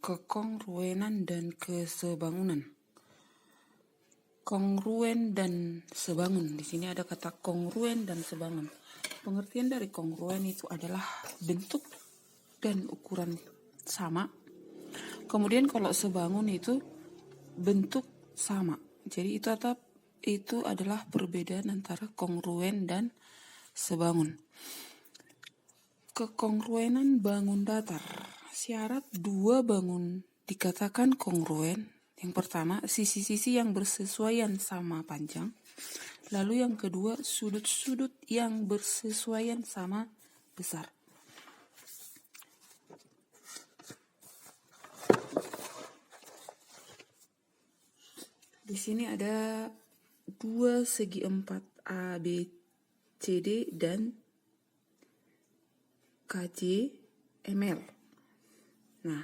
kekongruenan dan kesebangunan. Kongruen dan sebangun. Di sini ada kata kongruen dan sebangun. Pengertian dari kongruen itu adalah bentuk dan ukuran sama. Kemudian kalau sebangun itu bentuk sama. Jadi itu adalah perbedaan antara kongruen dan sebangun. Kekongruenan bangun datar. Syarat dua bangun dikatakan kongruen. Yang pertama, sisi-sisi yang bersesuaian sama panjang. Lalu yang kedua, sudut-sudut yang bersesuaian sama besar. Di sini ada dua segi empat A, B, C, D, dan KJ, ML. Nah,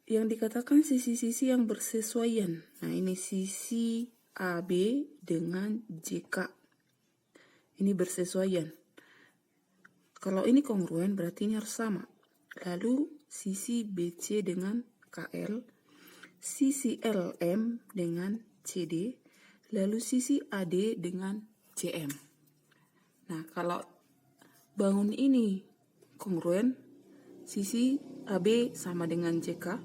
yang dikatakan sisi-sisi yang bersesuaian. Nah, ini sisi AB dengan JK. Ini bersesuaian. Kalau ini kongruen berarti ini harus sama. Lalu sisi BC dengan KL, sisi LM dengan CD, lalu sisi AD dengan CM. Nah, kalau bangun ini kongruen, sisi AB sama dengan JK,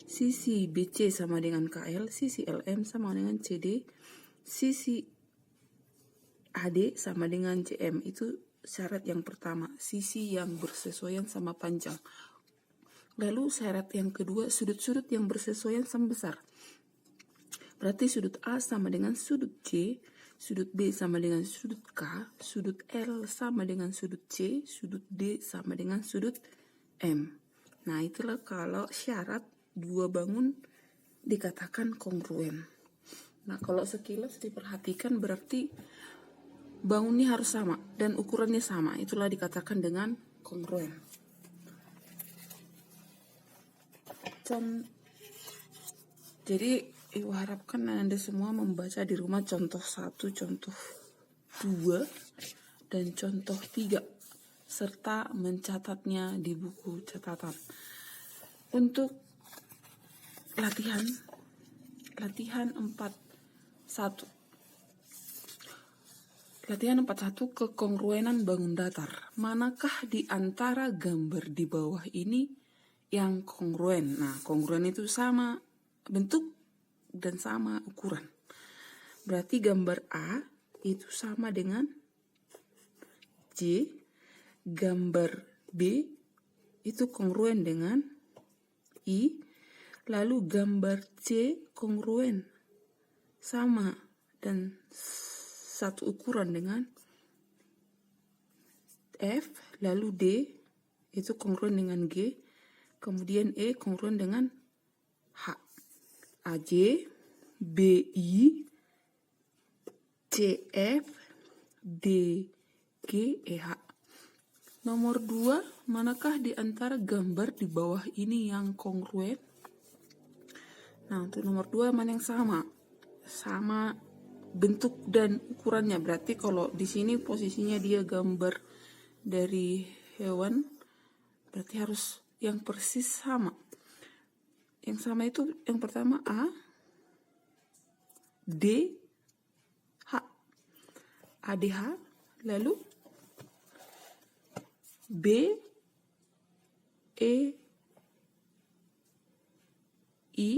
sisi BC sama dengan KL, sisi LM sama dengan CD, sisi AD sama dengan CM. Itu syarat yang pertama, sisi yang bersesuaian sama panjang. Lalu syarat yang kedua, sudut-sudut yang bersesuaian sama besar. Berarti sudut A sama dengan sudut C, sudut B sama dengan sudut K, sudut L sama dengan sudut C, sudut D sama dengan sudut M. Nah, itulah kalau syarat dua bangun dikatakan kongruen. Nah, kalau sekilas diperhatikan berarti bangunnya harus sama dan ukurannya sama. Itulah dikatakan dengan kongruen. Jadi Ibu harapkan Anda semua membaca di rumah contoh 1, contoh 2, dan contoh 3, serta mencatatnya di buku catatan. Untuk latihan 41. Latihan 41, kekongruenan bangun datar. Manakah di antara gambar di bawah ini yang kongruen? Nah, kongruen itu sama bentuk dan sama ukuran. Berarti gambar A itu sama dengan J, gambar B itu kongruen dengan I, lalu gambar C kongruen sama dan satu ukuran dengan F, lalu D itu kongruen dengan G, kemudian E kongruen dengan H. AJ, BI, CF, DG, EH. Nomor 2, manakah di antara gambar di bawah ini yang kongruen? Nah, untuk nomor 2 mana yang sama? Sama bentuk dan ukurannya. Berarti kalau di sini posisinya dia gambar dari hewan, berarti harus yang persis sama. Yang sama itu yang pertama A, D, H, ADH, lalu B, E, I,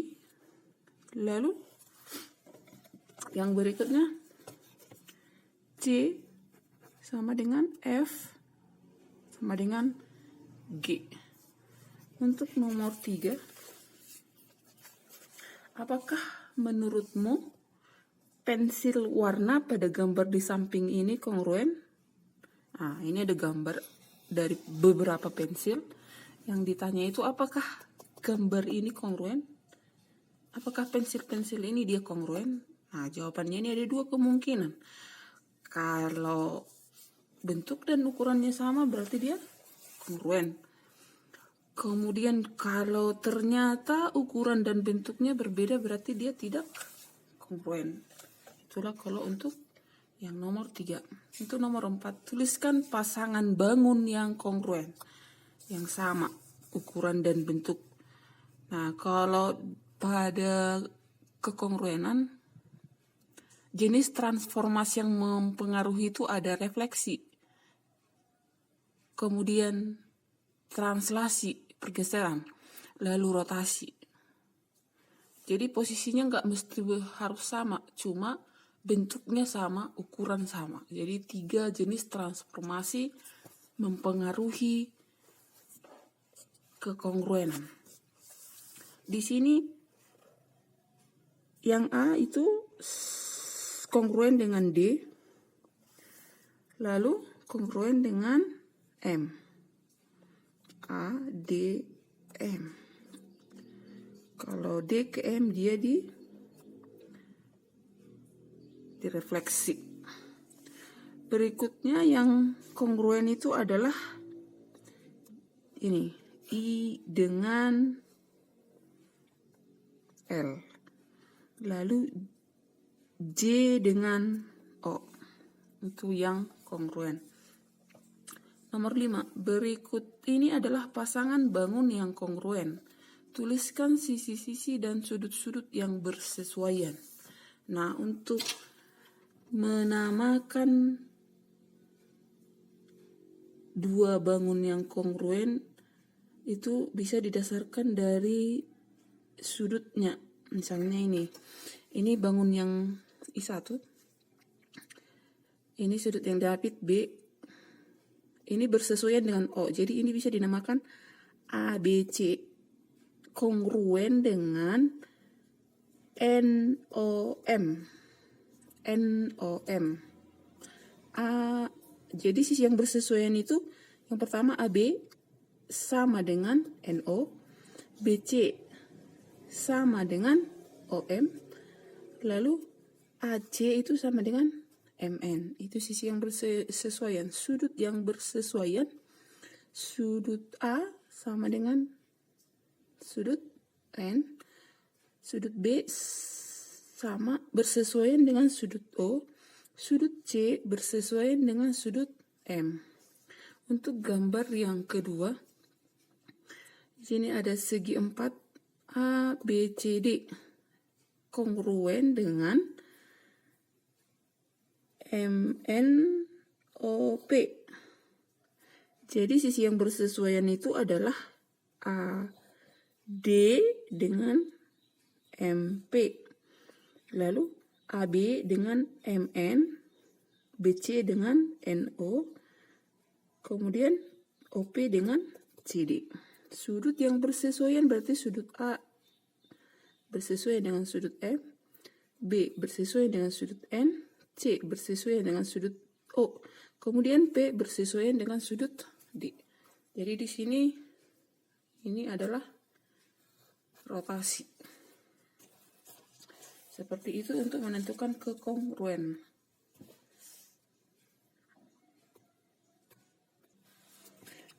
lalu yang berikutnya C sama dengan F sama dengan G. Untuk nomor 3, apakah menurutmu pensil warna pada gambar di samping ini kongruen? Nah, ini ada gambar dari beberapa pensil. Yang ditanya itu apakah gambar ini kongruen? Apakah pensil-pensil ini dia kongruen? Nah, jawabannya ini ada dua kemungkinan. Kalau bentuk dan ukurannya sama berarti dia kongruen. Kemudian kalau ternyata ukuran dan bentuknya berbeda berarti dia tidak kongruen. Itulah kalau untuk yang nomor 3. Untuk nomor 4, tuliskan pasangan bangun yang kongruen, yang sama ukuran dan bentuk. Nah, kalau pada kekongruenan, jenis transformasi yang mempengaruhi itu ada refleksi, kemudian translasi, pergeseran, lalu rotasi. Jadi posisinya nggak mesti harus sama, cuma bentuknya sama, ukuran sama. Jadi 3 jenis transformasi mempengaruhi kekongruenan. Di sini yang A itu kongruen dengan D, lalu kongruen dengan M. A, D, M. Kalau D ke M dia direfleksi. Berikutnya yang kongruen itu adalah ini, I dengan L. Lalu J dengan O. Itu yang kongruen. Nomor 5, berikut ini adalah pasangan bangun yang kongruen. Tuliskan sisi-sisi dan sudut-sudut yang bersesuaian. Nah, untuk menamakan 2 bangun yang kongruen itu bisa didasarkan dari sudutnya. Misalnya ini bangun yang I1, ini sudut yang David B, ini bersesuaian dengan O. Jadi ini bisa dinamakan ABC kongruen dengan NOM. Jadi sisi yang bersesuaian itu yang pertama AB sama dengan NO, BC sama dengan OM, lalu AC itu sama dengan MN. Itu sisi yang bersesuaian. Sudut yang bersesuaian, sudut A sama dengan sudut N, sudut B sama bersesuaian dengan sudut O, sudut C bersesuaian dengan sudut M. Untuk gambar yang kedua, di sini ada segi 4 A, B, C, D kongruen dengan MN, O, P. Jadi sisi yang bersesuaian itu adalah A, D dengan MP, lalu AB dengan MN, BC dengan NO, kemudian OP dengan CD. Sudut yang bersesuaian berarti sudut A bersesuaian dengan sudut M, B bersesuaian dengan sudut N, C bersesuaian dengan sudut O, kemudian P bersesuaian dengan sudut D. Jadi di sini ini adalah rotasi. Seperti itu untuk menentukan kekongruen.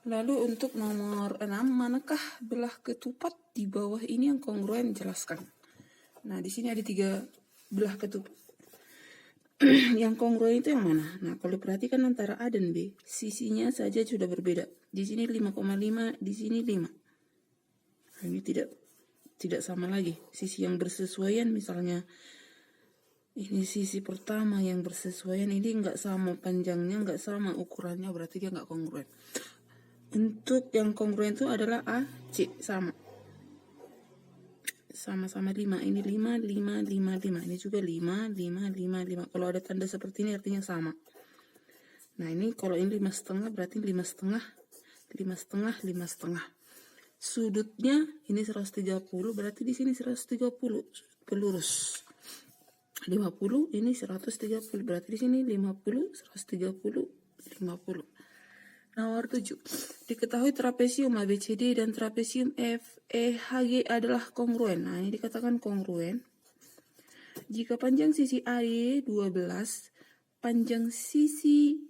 Lalu untuk nomor 6, manakah belah ketupat di bawah ini yang kongruen? Jelaskan. Nah, di sini ada 3 belah ketupat. Yang kongruen itu yang mana? Nah, kalau perhatikan antara A dan B, sisinya saja sudah berbeda. Di sini 5,5, di sini 5. Nah, ini tidak sama lagi. Sisi yang bersesuaian misalnya ini sisi pertama yang bersesuaian, ini nggak sama panjangnya, nggak sama ukurannya, berarti dia nggak kongruen. Untuk yang kongruen itu adalah A, C, sama-sama 5. Ini 5, 5, 5, 5. Ini juga 5, 5, 5, 5. Kalau ada tanda seperti ini artinya sama. Nah, ini kalau ini 5,5 berarti 5,5, 5,5, 5,5. Sudutnya ini 130, berarti di sini 130 pelurus. 50 ini 130, berarti di sini 50, 130, 50. Nomor 7. Diketahui trapesium ABCD dan trapesium FEHG adalah kongruen. Nah, ini dikatakan kongruen jika panjang sisi AE 12, panjang sisi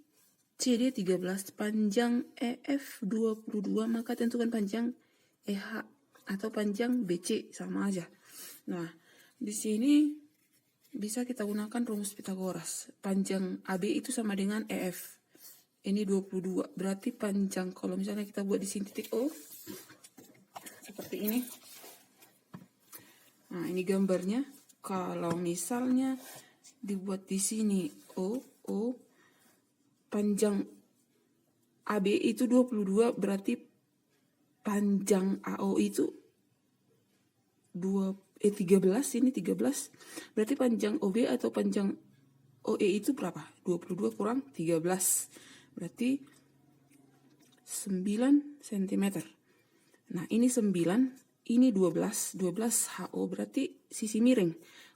CD 13, panjang EF 22, maka tentukan panjang EH atau panjang BC, sama aja. Nah, di sini bisa kita gunakan rumus Pitagoras. Panjang AB itu sama dengan EF. Ini 22. Berarti panjang, kalau misalnya kita buat di sini titik O seperti ini. ini gambarnya. Kalau misalnya dibuat di sini O, panjang AB itu 22, berarti panjang AO itu 13, ini 13. Berarti panjang OB atau panjang OE itu berapa? 22 kurang 13. Berarti 9 cm. Nah, ini 9, ini 12 HO, berarti sisi miring.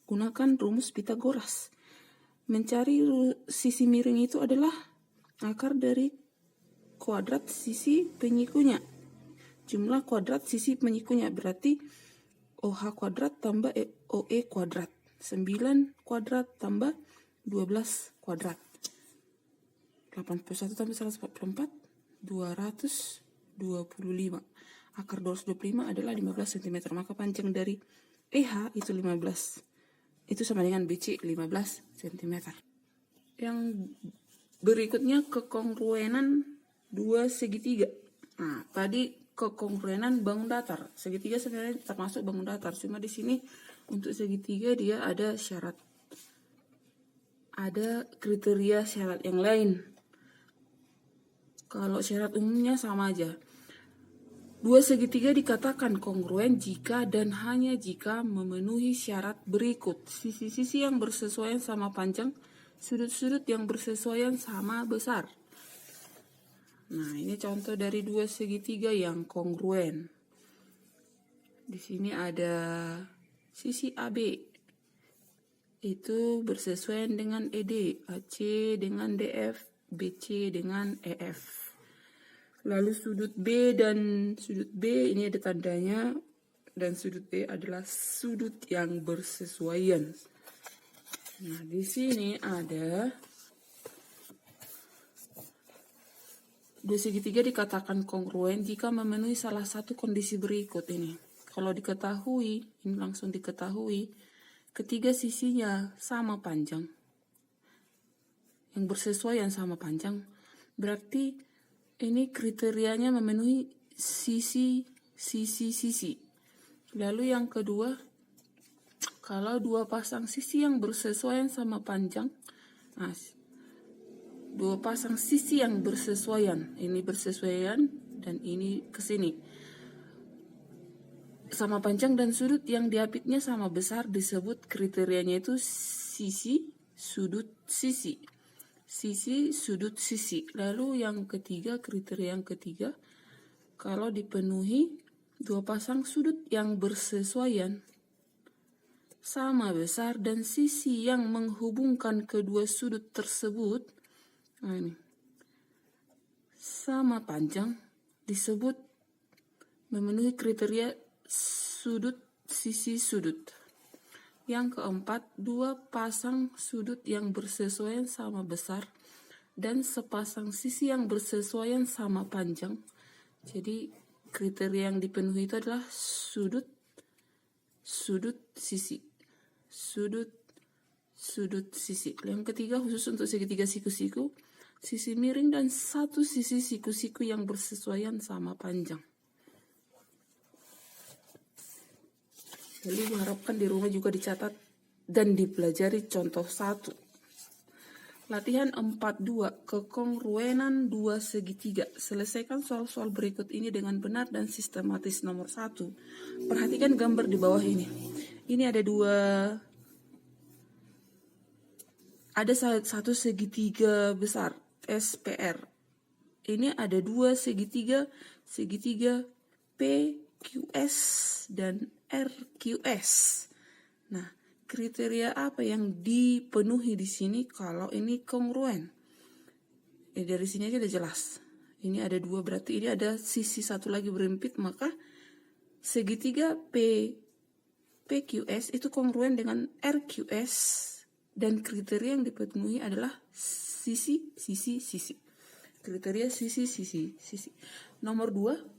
Gunakan rumus Pitagoras. Mencari sisi miring itu adalah akar dari kuadrat sisi penyikunya. Jumlah kuadrat sisi penyikunya berarti OH kuadrat tambah OE kuadrat. 9 kuadrat tambah 12 kuadrat. 81 tambah 144, 225. Akar 225 adalah 15 cm. Maka panjang dari EH itu 15. Itu sama dengan BC 15 cm. Yang berikutnya kekongruenan dua segitiga. Nah, tadi kekongruenan bangun datar. Segitiga sebenarnya termasuk bangun datar. Cuma di sini untuk segitiga dia ada syarat. Ada kriteria syarat yang lain. Kalau syarat umumnya sama aja. Dua segitiga dikatakan kongruen jika dan hanya jika memenuhi syarat berikut. Sisi-sisi yang bersesuaian sama panjang, sudut-sudut yang bersesuaian sama besar. Nah, ini contoh dari dua segitiga yang kongruen. Di sini ada sisi AB. Itu bersesuaian dengan ED, AC dengan DF, BC dengan EF. Lalu sudut B dan sudut B ini ada tandanya, dan sudut B adalah sudut yang bersesuaian. Nah, di sini ada dua segitiga dikatakan kongruen jika memenuhi salah satu kondisi berikut ini. Kalau diketahui, ini langsung diketahui, ketiga sisinya sama panjang, yang bersesuaian sama panjang, berarti ini kriterianya memenuhi sisi. Lalu yang kedua, kalau dua pasang sisi yang bersesuaian sama panjang, nah, dua pasang sisi yang bersesuaian, ini bersesuaian dan ini ke sini, sama panjang dan sudut yang diapitnya sama besar, disebut kriterianya itu sisi, sudut, sisi. Sisi, sudut, sisi. Lalu yang ketiga, kriteria yang ketiga, kalau dipenuhi dua pasang sudut yang bersesuaian sama besar dan sisi yang menghubungkan kedua sudut tersebut, nah ini, sama panjang, disebut memenuhi kriteria sudut, sisi, sudut. Yang keempat, dua pasang sudut yang bersesuaian sama besar dan sepasang sisi yang bersesuaian sama panjang. Jadi kriteria yang dipenuhi itu adalah sudut, sudut, sisi. Sudut, sudut, sisi. Yang ketiga khusus untuk segitiga siku-siku, sisi miring dan satu sisi siku-siku yang bersesuaian sama panjang. Jadi diharapkan di rumah juga dicatat dan dipelajari contoh 1. Latihan 4.2, kekongruenan dua segitiga. Selesaikan soal-soal berikut ini dengan benar dan sistematis. Nomor 1. Perhatikan gambar di bawah ini. Ini ada satu segitiga besar, SPR. Ini ada dua segitiga PQS dan RQS. Nah, kriteria apa yang dipenuhi di sini kalau ini kongruen? Dari sini aja udah jelas. Ini ada dua, berarti ini ada sisi satu lagi berempit, maka segitiga PQS itu kongruen dengan RQS, dan kriteria yang dipenuhi adalah sisi. Kriteria sisi. Nomor 2.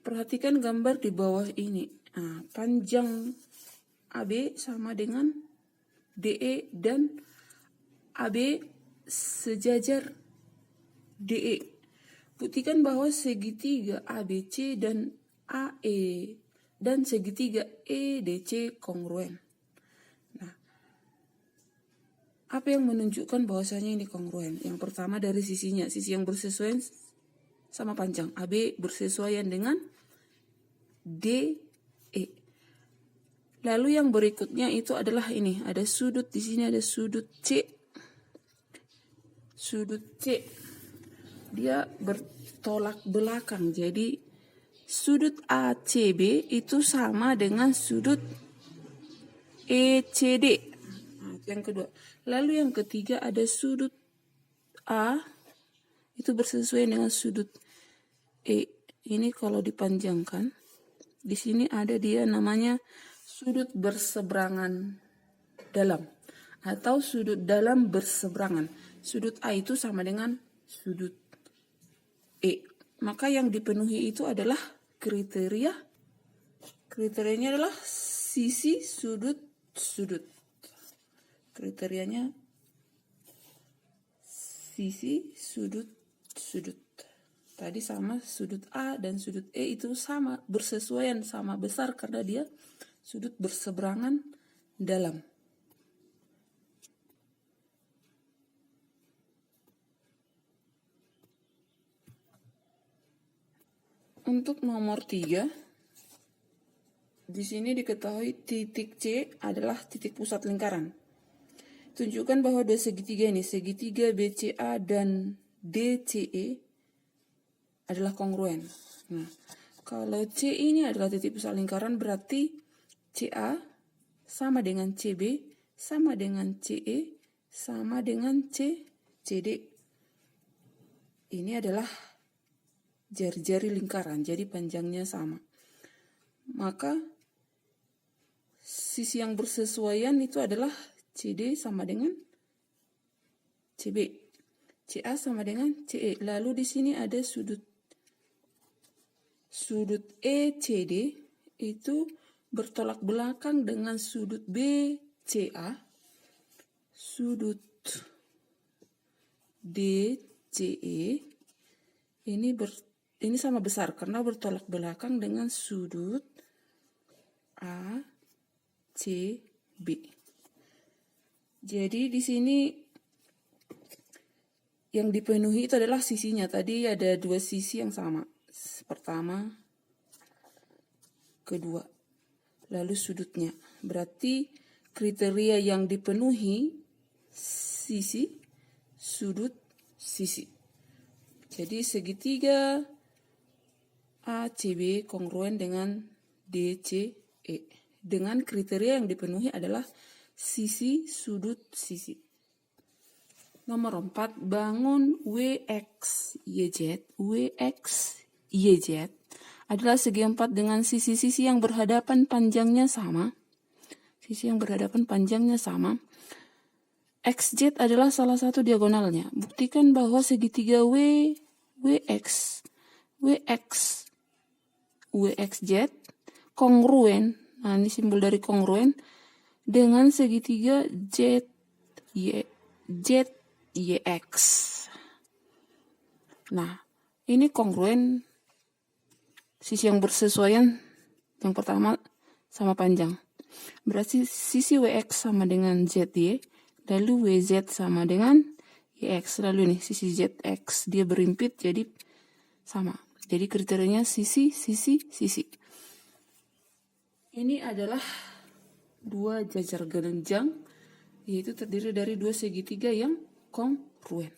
Perhatikan gambar di bawah ini. Nah, panjang AB sama dengan DE dan AB sejajar DE. Buktikan bahwa segitiga ABC dan AE dan segitiga EDC kongruen. Nah, apa yang menunjukkan bahwasanya ini kongruen? Yang pertama dari sisinya, sisi yang bersesuaian sama panjang. AB bersesuaian dengan DE. Lalu yang berikutnya itu adalah ini, ada sudut di sini, ada sudut C. Sudut C dia bertolak belakang. Jadi sudut ACB itu sama dengan sudut ECD. Nah, yang kedua. Lalu yang ketiga ada sudut A itu bersesuaian dengan sudut E. Ini kalau dipanjangkan, di sini ada dia namanya sudut berseberangan dalam atau sudut dalam berseberangan. Sudut A itu sama dengan sudut E. Maka yang dipenuhi itu adalah kriterianya adalah sisi sudut. Kriterianya sisi sudut. Tadi sama sudut A dan sudut E itu sama, bersesuaian, sama besar karena dia sudut berseberangan dalam. Untuk nomor 3, di sini diketahui titik C adalah titik pusat lingkaran. Tunjukkan bahwa dua segitiga ini, segitiga BCA dan DCE adalah kongruen. Nah, kalau C ini adalah titik pusat lingkaran, berarti CA sama dengan CB, sama dengan CE, sama dengan CD. Ini adalah jari-jari lingkaran, jadi panjangnya sama. Maka sisi yang bersesuaian itu adalah CD sama dengan CB, CA sama dengan CE. Lalu di sini ada sudut ECD itu bertolak belakang dengan sudut BCA, sudut DCE ini sama besar karena bertolak belakang dengan sudut ACB. Jadi di sini yang dipenuhi itu adalah sisinya. Tadi ada dua sisi yang sama. Pertama, kedua. Lalu sudutnya. Berarti kriteria yang dipenuhi sisi, sudut, sisi. Jadi segitiga ACB kongruen dengan DCE. Dengan kriteria yang dipenuhi adalah sisi, sudut, sisi. Nomor 4, bangun WXYZ adalah segi 4 dengan sisi-sisi yang berhadapan panjangnya sama. Sisi yang berhadapan panjangnya sama. XZ adalah salah satu diagonalnya. Buktikan bahwa segitiga WXZ kongruen. Nah, ini simbol dari kongruen dengan segitiga ZYX. Nah, ini kongruen, sisi yang bersesuaian yang pertama sama panjang. Berarti sisi WX sama dengan ZY, lalu WZ sama dengan YX. Lalu nih sisi ZX dia berimpit jadi sama. Jadi kriterianya sisi. Ini adalah dua jajar genjang, yaitu terdiri dari dua segitiga yang kongruen.